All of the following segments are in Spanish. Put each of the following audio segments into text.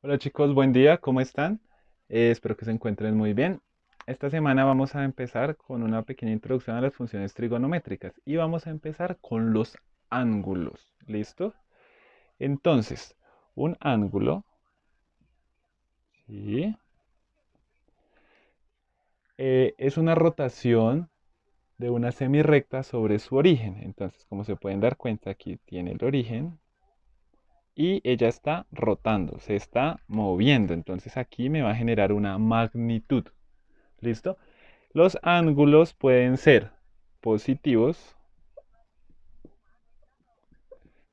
Hola chicos, buen día, ¿cómo están? Espero que se encuentren muy bien. Esta semana vamos a empezar con una pequeña introducción a las funciones trigonométricas y vamos a empezar con los ángulos, ¿listo? Entonces, un ángulo, ¿sí? Es una rotación de una semirrecta sobre su origen. Entonces, como se pueden dar cuenta, aquí tiene el origen y ella está rotando, se está moviendo. Entonces aquí me va a generar una magnitud. ¿Listo? Los ángulos pueden ser positivos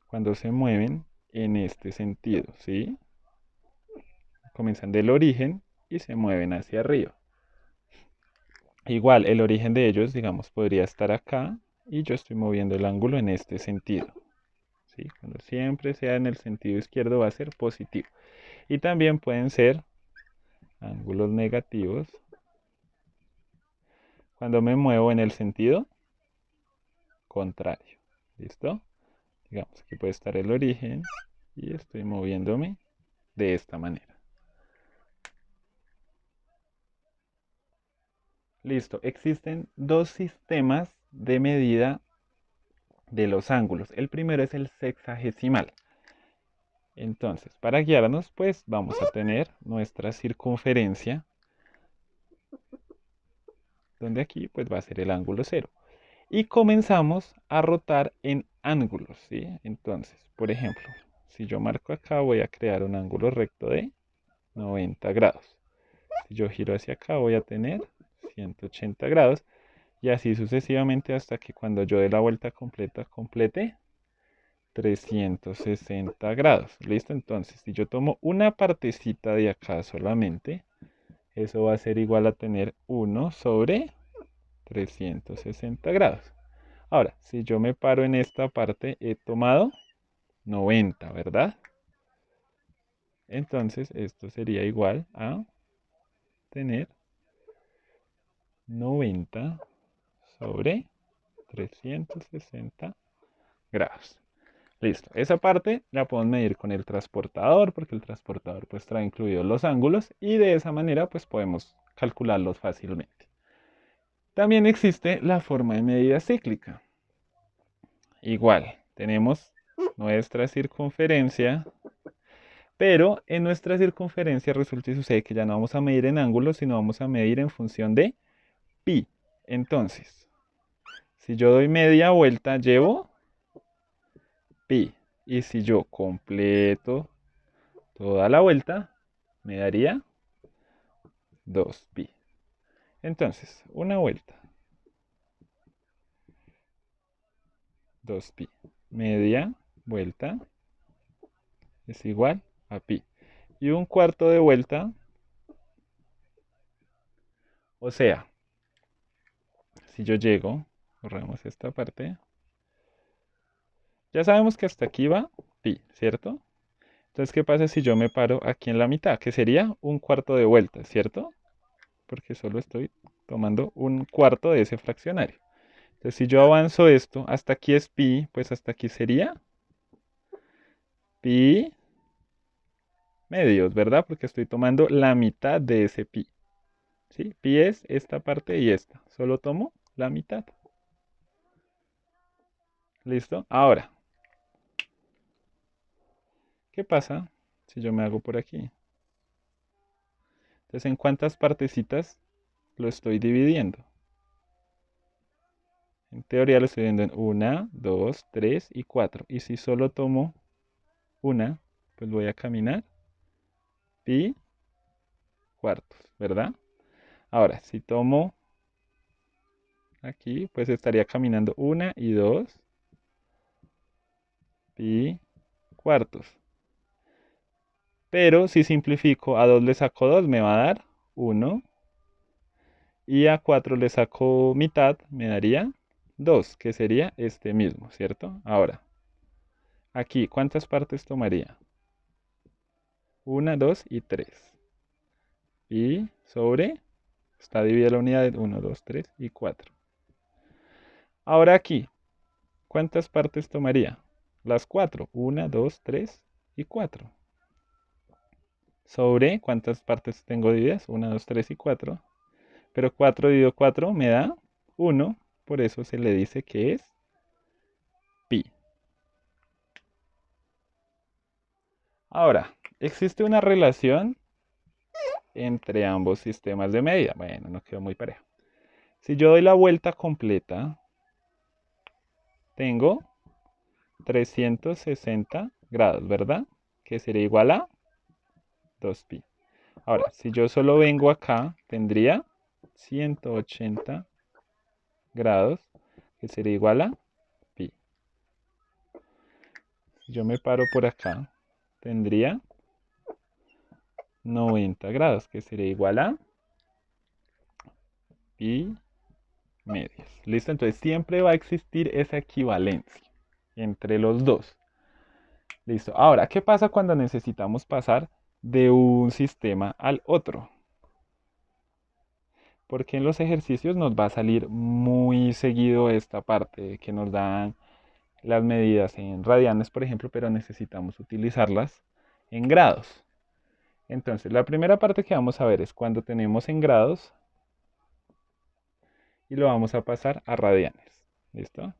cuando se mueven en este sentido, ¿sí? Comienzan del origen y se mueven hacia arriba. Igual, el origen de ellos, digamos, podría estar acá y yo estoy moviendo el ángulo en este sentido, ¿sí? Cuando siempre sea en el sentido izquierdo va a ser positivo. Y también pueden ser ángulos negativos cuando me muevo en el sentido contrario. ¿Listo? Digamos, aquí puede estar el origen y estoy moviéndome de esta manera. Listo, existen dos sistemas de medida de los ángulos. El primero es el sexagesimal. Entonces, para guiarnos, pues vamos a tener nuestra circunferencia, donde aquí pues va a ser el ángulo cero. Y comenzamos a rotar en ángulos, ¿sí? Entonces, por ejemplo, si yo marco acá, voy a crear un ángulo recto de 90 grados. Si yo giro hacia acá, voy a tener 180 grados. Y así sucesivamente hasta que cuando yo dé la vuelta completa, complete 360 grados. ¿Listo? Entonces, si yo tomo una partecita de acá solamente, eso va a ser igual a tener 1 sobre 360 grados. Ahora, si yo me paro en esta parte, he tomado 90, ¿verdad? Entonces, esto sería igual a tener 90 sobre 360 grados. Listo. Esa parte la podemos medir con el transportador, porque el transportador pues trae incluidos los ángulos y de esa manera pues podemos calcularlos fácilmente. También existe la forma de medida cíclica. Igual, tenemos nuestra circunferencia, pero en nuestra circunferencia resulta y sucede que ya no vamos a medir en ángulos, sino vamos a medir en función de pi. Entonces, si yo doy media vuelta, llevo pi. Y si yo completo toda la vuelta, me daría 2pi. Entonces, una vuelta, 2pi. Media vuelta es igual a pi. Y un cuarto de vuelta, o sea, si yo llego, borramos esta parte, ya sabemos que hasta aquí va pi, ¿cierto? Entonces, ¿qué pasa si yo me paro aquí en la mitad? Que sería un cuarto de vuelta, ¿cierto? Porque solo estoy tomando un cuarto de ese fraccionario. Entonces, si yo avanzo esto, hasta aquí es pi, pues hasta aquí sería pi medios, ¿verdad? Porque estoy tomando la mitad de ese pi. ¿Sí? Pi es esta parte y esta. Solo tomo la mitad. ¿Listo? Ahora, ¿qué pasa si yo me hago por aquí? Entonces, ¿en cuántas partecitas lo estoy dividiendo? En teoría lo estoy dividiendo en una, dos, tres y cuatro. Y si solo tomo una, pues voy a caminar pi cuartos, ¿verdad? Ahora, si tomo aquí, pues estaría caminando una y dos pi cuartos. Pero si simplifico, a 2 le saco 2, me va a dar 1. Y a 4 le saco mitad, me daría 2, que sería este mismo, ¿cierto? Ahora, aquí, ¿cuántas partes tomaría? 1, 2 y 3. Y sobre, está dividida la unidad en 1, 2, 3 y 4. Ahora aquí, ¿cuántas partes tomaría? Las 4. 1, 2, 3 y 4. sobre, ¿cuántas partes tengo divididas? 1, 2, 3 y 4. Pero 4 dividido 4 me da 1, por eso se le dice que es pi. Ahora, existe una relación entre ambos sistemas de medida. Bueno, no quedó muy parejo. Si yo doy la vuelta completa, tengo 360 grados, ¿verdad? Que sería igual a 2pi. Ahora, si yo solo vengo acá, tendría 180 grados, que sería igual a pi. Si yo me paro por acá, tendría 90 grados, que sería igual a pi medios. ¿Listo? Entonces siempre va a existir esa equivalencia entre los dos. Listo. Ahora, ¿qué pasa cuando necesitamos pasar de un sistema al otro? Porque en los ejercicios nos va a salir muy seguido esta parte que nos dan las medidas en radianes, por ejemplo, pero necesitamos utilizarlas en grados. Entonces, la primera parte que vamos a ver es cuando tenemos en grados y lo vamos a pasar a radianes. ¿Listo?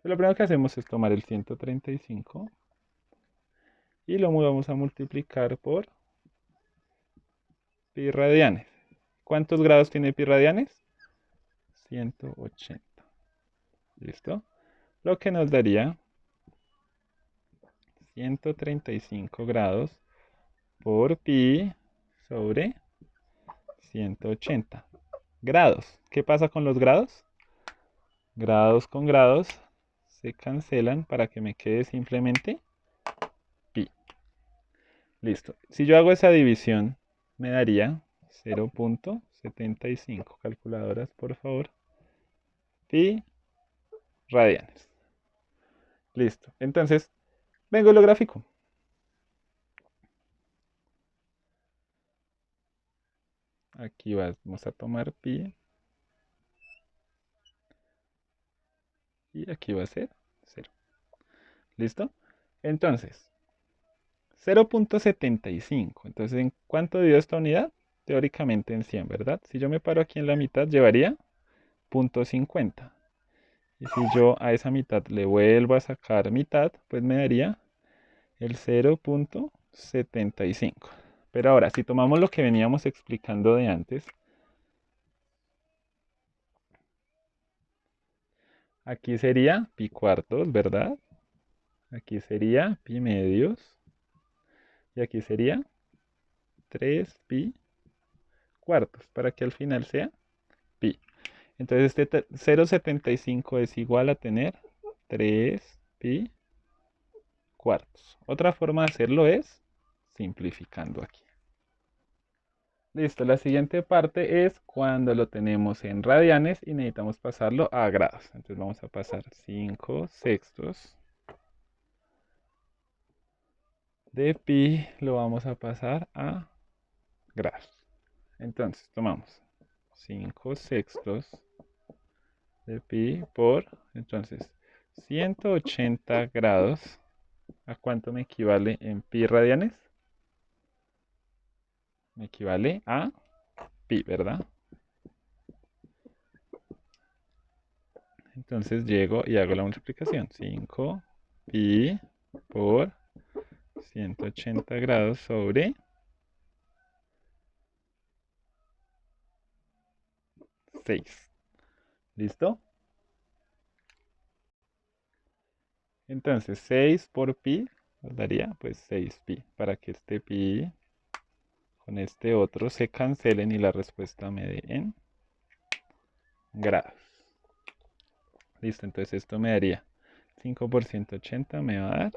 Lo primero que hacemos es tomar el 135 y lo vamos a multiplicar por pi radianes. ¿Cuántos grados tiene pi radianes? 180. ¿Listo? Lo que nos daría 135 grados por pi sobre 180 grados. ¿Qué pasa con los grados? Grados con grados se cancelan para que me quede simplemente pi. Listo. Si yo hago esa división, me daría 0.75. Calculadoras, por favor. Pi radianes. Listo. Entonces, vengo y lo gráfico. Aquí vamos a tomar pi. Y aquí va a ser 0. ¿Listo? Entonces, 0.75. Entonces, ¿en cuánto dio esta unidad? Teóricamente en 100, ¿verdad? Si yo me paro aquí en la mitad, llevaría 0.50. Y si yo a esa mitad le vuelvo a sacar mitad, pues me daría el 0.75. Pero ahora, si tomamos lo que veníamos explicando de antes, aquí sería pi cuartos, ¿verdad? Aquí sería pi medios. Y aquí sería 3pi cuartos, para que al final sea pi. Entonces este 0.75 es igual a tener 3pi cuartos. Otra forma de hacerlo es simplificando aquí. Listo, la siguiente parte es cuando lo tenemos en radianes y necesitamos pasarlo a grados. Entonces vamos a pasar 5 sextos de pi, lo vamos a pasar a grados. Entonces tomamos 5 sextos de pi por, entonces, 180 grados. ¿A cuánto me equivale en pi radianes? Me equivale a pi, ¿verdad? Entonces llego y hago la multiplicación. 5 pi por 180 grados sobre 6. ¿Listo? Entonces 6 por pi nos daría pues 6pi. Para que este pi con este otro se cancelen y la respuesta me dé en grados. Listo, entonces esto me daría 5 por 180 me va a dar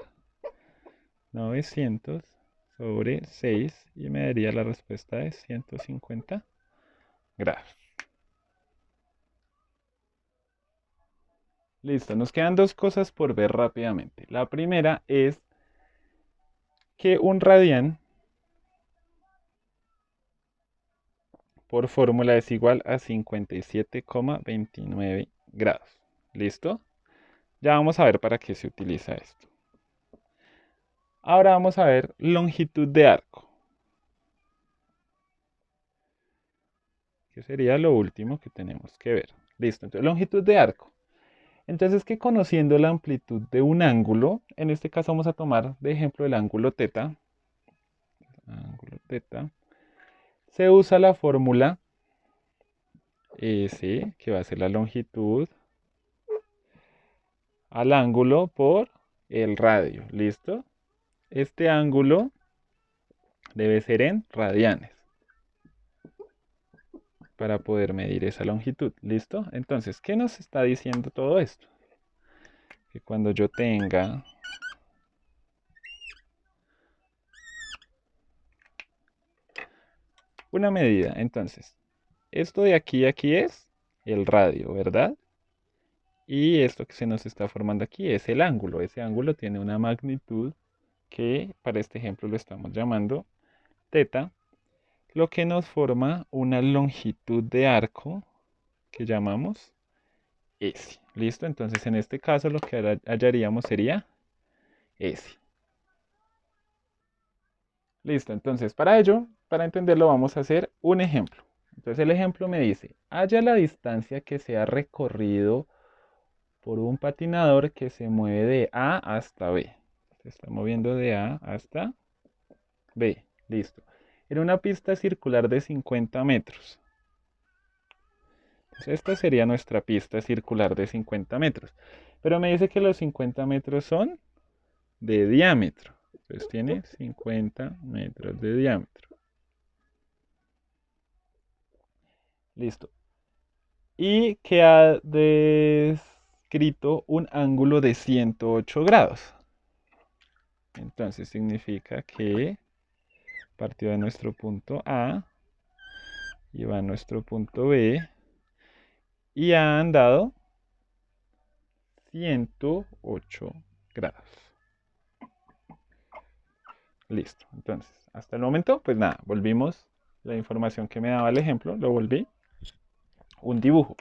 900 sobre 6 y me daría la respuesta de 150 grados. Listo, nos quedan dos cosas por ver rápidamente. La primera es que un radián por fórmula es igual a 57,29 grados. ¿Listo? Ya vamos a ver para qué se utiliza esto. Ahora vamos a ver longitud de arco, que sería lo último que tenemos que ver. Listo, entonces longitud de arco. Entonces que conociendo la amplitud de un ángulo, en este caso vamos a tomar de ejemplo el ángulo teta, se usa la fórmula S, que va a ser la longitud al ángulo por el radio. ¿Listo? Este ángulo debe ser en radianes para poder medir esa longitud. ¿Listo? Entonces, ¿qué nos está diciendo todo esto? Que cuando yo tenga una medida, entonces, esto de aquí a aquí es el radio, ¿verdad? Y esto que se nos está formando aquí es el ángulo. Ese ángulo tiene una magnitud que para este ejemplo lo estamos llamando teta, lo que nos forma una longitud de arco que llamamos S. ¿Listo? Entonces en este caso lo que hallaríamos sería S. Listo, entonces para ello, para entenderlo vamos a hacer un ejemplo. Entonces el ejemplo me dice, halla la distancia que se ha recorrido por un patinador que se mueve de A hasta B. Se está moviendo de A hasta B. Listo. En una pista circular de 50 metros. Entonces, esta sería nuestra pista circular de 50 metros. Pero me dice que los 50 metros son de diámetro. Entonces tiene 50 metros de diámetro. Listo. Y que ha descrito un ángulo de 108 grados. Entonces significa que partió de nuestro punto A y va a nuestro punto B y ha andado 108 grados. Listo. Entonces, hasta el momento, pues nada, volvimos la información que me daba el ejemplo, lo volví un dibujo.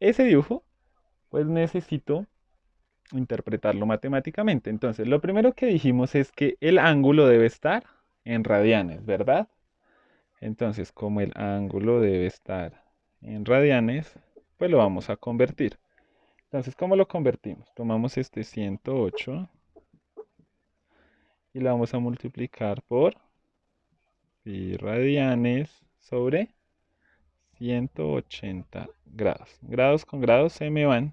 Ese dibujo, pues necesito interpretarlo matemáticamente. Entonces, lo primero que dijimos es que el ángulo debe estar en radianes, ¿verdad? Entonces, como el ángulo debe estar en radianes, pues lo vamos a convertir. Entonces, ¿cómo lo convertimos? Tomamos este 108 y lo vamos a multiplicar por pi radianes sobre 180 grados. Grados con grados se me van.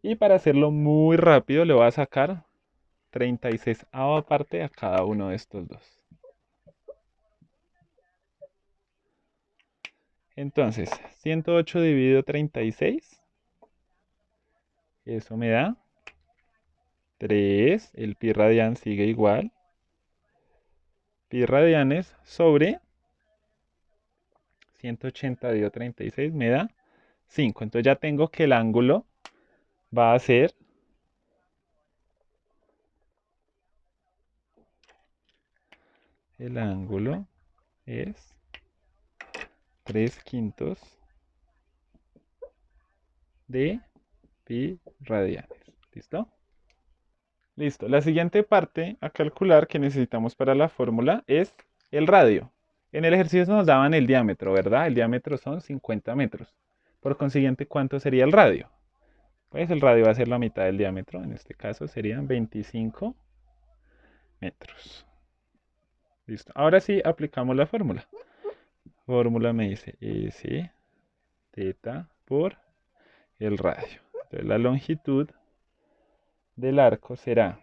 Y para hacerlo muy rápido, le voy a sacar 36 parte a cada uno de estos dos. Entonces, 108 dividido 36. Eso me da 3. El pi radian sigue igual. Pi radianes sobre 180 dividido 36 me da 5. Entonces ya tengo que el ángulo va a ser el ángulo es 3/5 de pi radianes. ¿Listo? Listo. La siguiente parte a calcular que necesitamos para la fórmula es el radio. En el ejercicio nos daban el diámetro, ¿verdad? El diámetro son 50 metros. Por consiguiente, ¿cuánto sería el radio? Pues el radio va a ser la mitad del diámetro. En este caso serían 25 metros. Listo. Ahora sí aplicamos la fórmula. Fórmula me dice S teta por el radio. Entonces la longitud del arco será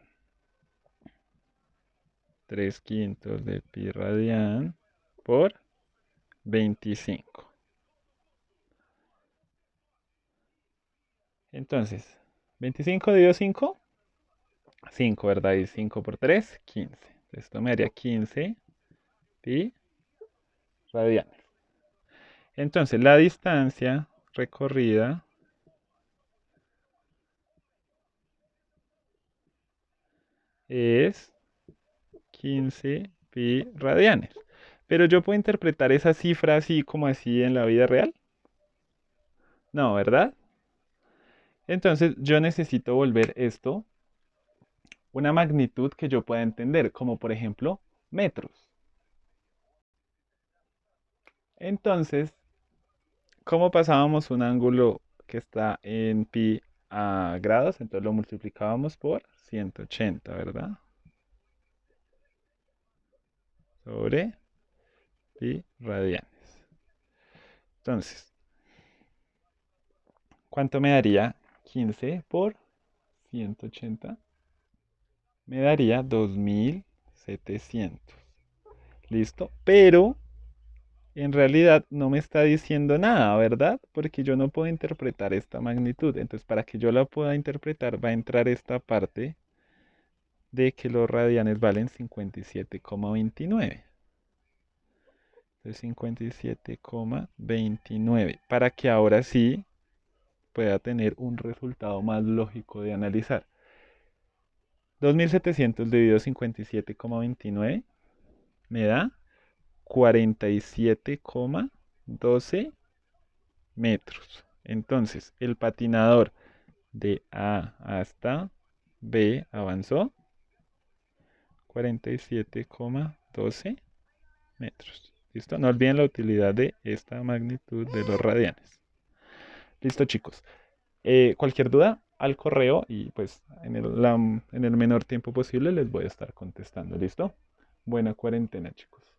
3/5 de pi radian por 25. Entonces, 25 dividido 5, 5, ¿verdad? Y 5 por 3, 15. Entonces, esto me haría 15 pi radianes. Entonces, la distancia recorrida es 15 pi radianes. Pero yo puedo interpretar esa cifra así como así en la vida real. No, ¿verdad? Entonces yo necesito volver esto una magnitud que yo pueda entender, como por ejemplo metros. Entonces, ¿cómo pasábamos un ángulo que está en pi a grados? Entonces lo multiplicábamos por 180, ¿verdad? Sobre pi radianes. Entonces, ¿cuánto me daría 15 por 180? Me daría 2700. ¿Listo? Pero en realidad no me está diciendo nada, ¿verdad? Porque yo no puedo interpretar esta magnitud. Entonces, para que yo la pueda interpretar, va a entrar esta parte de que los radianes valen 57,29. Entonces, 57,29. Para que ahora sí pueda tener un resultado más lógico de analizar. 2700 dividido 57,29 me da 47,12 metros. Entonces, el patinador de A hasta B avanzó 47,12 metros. ¿Listo? No olviden la utilidad de esta magnitud de los radianes. Listo, chicos. Cualquier duda al correo y pues en el menor tiempo posible les voy a estar contestando. ¿Listo? Buena cuarentena, chicos.